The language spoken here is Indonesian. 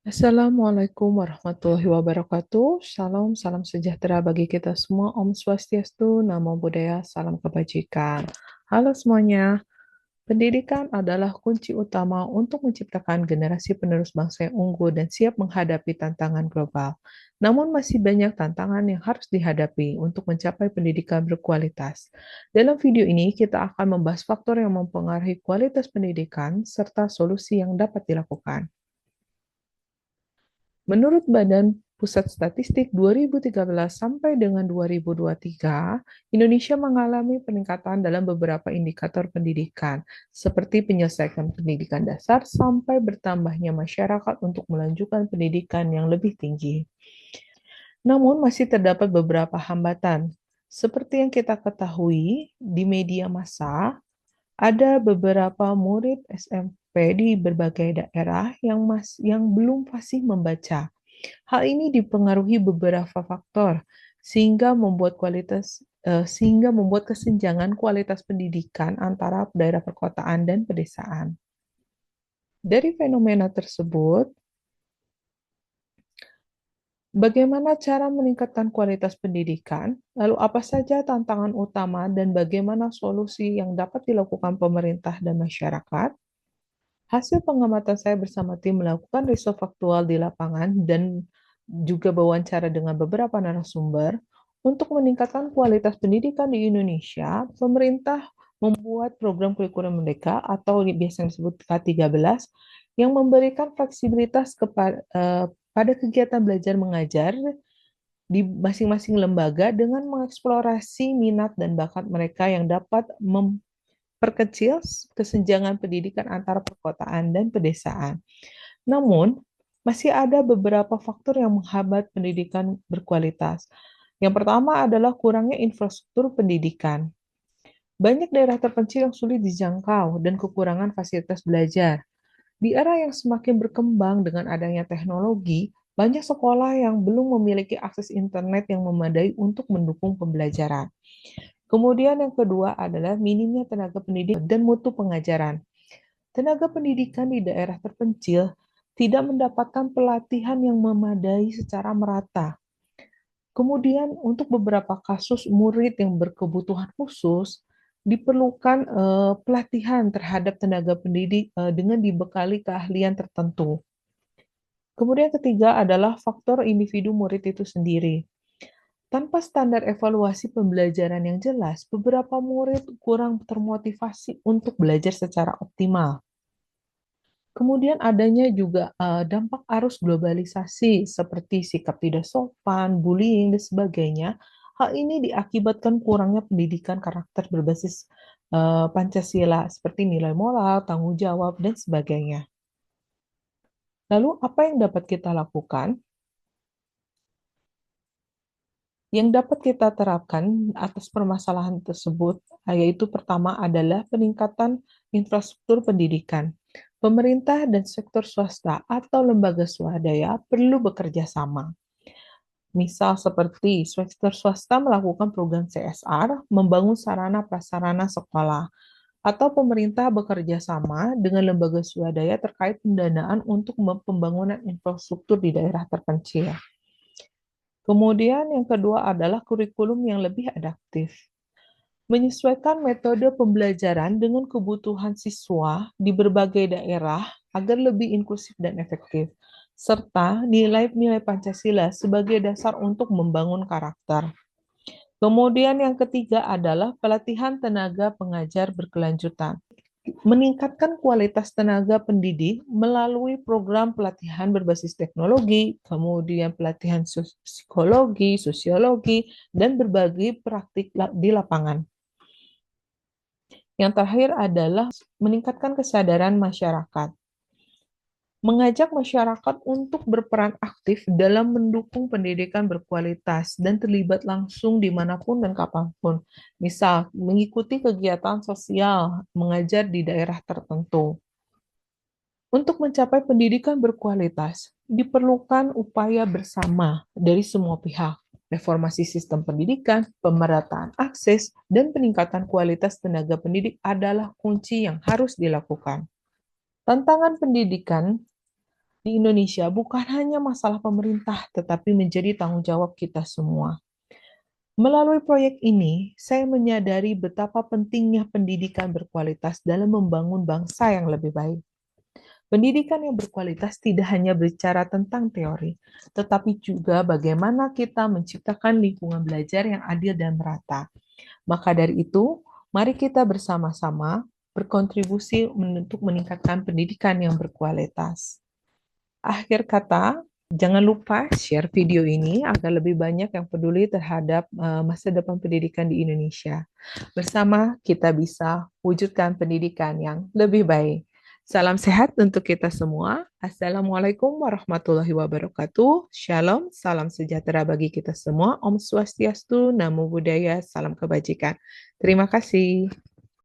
Assalamualaikum warahmatullahi wabarakatuh. Salam, salam sejahtera bagi kita semua. Om Swastiastu, Namo Buddhaya, salam kebajikan. Halo semuanya, pendidikan adalah kunci utama untuk menciptakan generasi penerus bangsa yang unggul dan siap menghadapi tantangan global. Namun masih banyak tantangan yang harus dihadapi untuk mencapai pendidikan berkualitas. Dalam video ini kita akan membahas faktor yang mempengaruhi kualitas pendidikan serta solusi yang dapat dilakukan. Menurut Badan Pusat Statistik 2013 sampai dengan 2023, Indonesia mengalami peningkatan dalam beberapa indikator pendidikan, seperti penyelesaian pendidikan dasar sampai bertambahnya masyarakat untuk melanjutkan pendidikan yang lebih tinggi. Namun masih terdapat beberapa hambatan. Seperti yang kita ketahui di media massa, ada beberapa murid SMP di berbagai daerah yang belum fasih membaca. Hal ini dipengaruhi beberapa faktor sehingga membuat kesenjangan kualitas pendidikan antara daerah perkotaan dan pedesaan. Dari fenomena tersebut, bagaimana cara meningkatkan kualitas pendidikan? Lalu apa saja tantangan utama dan bagaimana solusi yang dapat dilakukan pemerintah dan masyarakat? Hasil pengamatan saya bersama tim melakukan riset faktual di lapangan dan juga wawancara dengan beberapa narasumber. Untuk meningkatkan kualitas pendidikan di Indonesia, pemerintah membuat program kurikulum merdeka atau biasa disebut K13 yang memberikan fleksibilitas pada kegiatan belajar mengajar di masing-masing lembaga dengan mengeksplorasi minat dan bakat mereka yang dapat memperkecil kesenjangan pendidikan antara perkotaan dan pedesaan. Namun, masih ada beberapa faktor yang menghambat pendidikan berkualitas. Yang pertama adalah kurangnya infrastruktur pendidikan. Banyak daerah terpencil yang sulit dijangkau dan kekurangan fasilitas belajar. Di era yang semakin berkembang dengan adanya teknologi, banyak sekolah yang belum memiliki akses internet yang memadai untuk mendukung pembelajaran. Kemudian yang kedua adalah minimnya tenaga pendidik dan mutu pengajaran. Tenaga pendidikan di daerah terpencil tidak mendapatkan pelatihan yang memadai secara merata. Kemudian untuk beberapa kasus murid yang berkebutuhan khusus, diperlukan pelatihan terhadap tenaga pendidik dengan dibekali keahlian tertentu. Kemudian ketiga adalah faktor individu murid itu sendiri. Tanpa standar evaluasi pembelajaran yang jelas, beberapa murid kurang termotivasi untuk belajar secara optimal. Kemudian adanya juga dampak arus globalisasi seperti sikap tidak sopan, bullying, dan sebagainya. Hal ini diakibatkan kurangnya pendidikan karakter berbasis Pancasila seperti nilai moral, tanggung jawab, dan sebagainya. Lalu apa yang dapat kita lakukan? Yang dapat kita terapkan atas permasalahan tersebut, yaitu pertama adalah peningkatan infrastruktur pendidikan. Pemerintah dan sektor swasta atau lembaga swadaya perlu bekerja sama. Misal seperti sektor swasta melakukan program CSR, membangun sarana prasarana sekolah, atau pemerintah bekerja sama dengan lembaga swadaya terkait pendanaan untuk pembangunan infrastruktur di daerah terpencil. Kemudian yang kedua adalah kurikulum yang lebih adaptif. Menyesuaikan metode pembelajaran dengan kebutuhan siswa di berbagai daerah agar lebih inklusif dan efektif, serta nilai-nilai Pancasila sebagai dasar untuk membangun karakter. Kemudian yang ketiga adalah pelatihan tenaga pengajar berkelanjutan. Meningkatkan kualitas tenaga pendidik melalui program pelatihan berbasis teknologi, kemudian pelatihan psikologi, sosiologi, dan berbagai praktik di lapangan. Yang terakhir adalah meningkatkan kesadaran masyarakat. Mengajak masyarakat untuk berperan aktif dalam mendukung pendidikan berkualitas dan terlibat langsung dimanapun dan kapanpun. Misal, mengikuti kegiatan sosial, mengajar di daerah tertentu. Untuk mencapai pendidikan berkualitas, diperlukan upaya bersama dari semua pihak. Reformasi sistem pendidikan, pemerataan akses, dan peningkatan kualitas tenaga pendidik adalah kunci yang harus dilakukan. Tantangan pendidikan di Indonesia bukan hanya masalah pemerintah, tetapi menjadi tanggung jawab kita semua. Melalui proyek ini, saya menyadari betapa pentingnya pendidikan berkualitas dalam membangun bangsa yang lebih baik. Pendidikan yang berkualitas tidak hanya bicara tentang teori, tetapi juga bagaimana kita menciptakan lingkungan belajar yang adil dan merata. Maka dari itu, mari kita bersama-sama berkontribusi untuk meningkatkan pendidikan yang berkualitas. Akhir kata, jangan lupa share video ini agar lebih banyak yang peduli terhadap masa depan pendidikan di Indonesia. Bersama kita bisa wujudkan pendidikan yang lebih baik. Salam sehat untuk kita semua. Assalamualaikum warahmatullahi wabarakatuh. Shalom, salam sejahtera bagi kita semua. Om Swastiastu, Namo Buddhaya, salam kebajikan. Terima kasih.